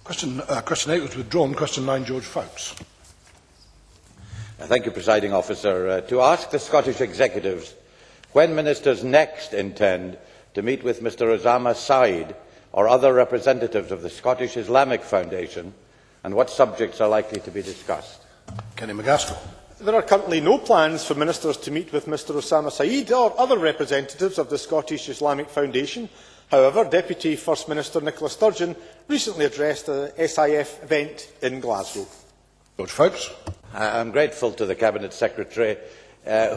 Question 8 was withdrawn. Question 9, George Foulkes. Thank you, Presiding Officer. To ask the Scottish Executives when Ministers next intend to meet with Mr Osama Said or other representatives of the Scottish Islamic Foundation and what subjects are likely to be discussed. Kenny MacAskill. There are currently no plans for Ministers to meet with Mr Osama Said or other representatives of the Scottish Islamic Foundation. However, Deputy First Minister Nicola Sturgeon recently addressed a SIF event in Glasgow. George Foulkes. I am grateful to the Cabinet Secretary,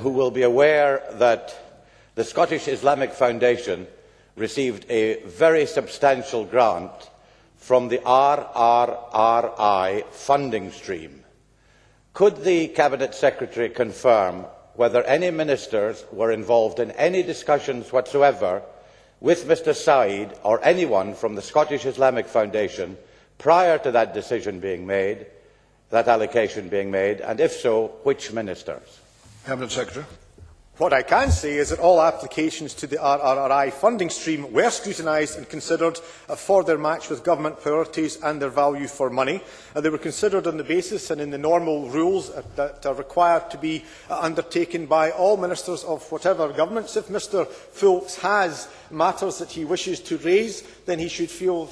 who will be aware that the Scottish Islamic Foundation received a very substantial grant from the RRRI funding stream. Could the Cabinet Secretary confirm whether any ministers were involved in any discussions whatsoever with Mr Said or anyone from the Scottish Islamic Foundation prior to that decision being made, that allocation being made, and if so, which ministers? Cabinet Secretary. What I can say is that all applications to the RRRI funding stream were scrutinised and considered for their match with government priorities and their value for money. They were considered on the basis and in the normal rules that are required to be undertaken by all ministers of whatever governments. If Mr Foulkes has matters that he wishes to raise, then he should feel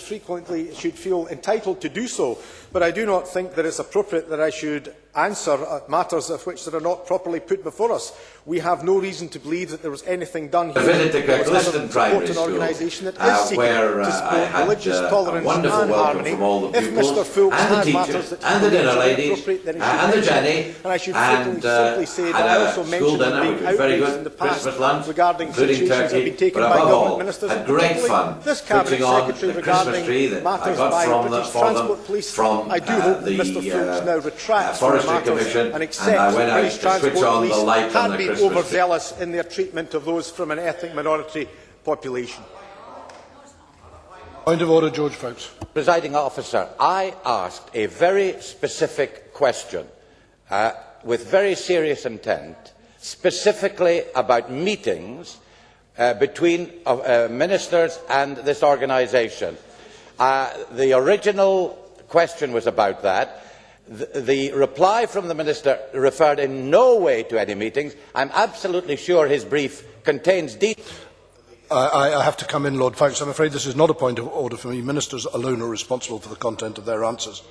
entitled to do so. But I do not think that it is appropriate that I should answer matters of which that are not properly put before us. We have no reason to believe that there was anything done here to support an organisation that is seeking to support religious tolerance and harmony. If Mr Foulkes has matters that he believes are appropriate, then he should mention. And I should simply say that I also mentioned being outraged in the past regarding situations that have been taken by government ministers, and particularly this Cabinet Secretary regarding matters by British Transport Police. I do hope that Mr Foulkes now retracts from the matters and accepts that British Transport Police had been overzealous in their treatment of those from an ethnic minority population. Point of order, George Foulkes. Presiding Officer, I asked a very specific question with very serious intent, specifically about meetings between ministers and this organisation. The original question was about that. The reply from the Minister referred in no way to any meetings. I am absolutely sure his brief contains details. I have to come in, Lord Foulkes. I am afraid this is not a point of order for me. Ministers alone are responsible for the content of their answers.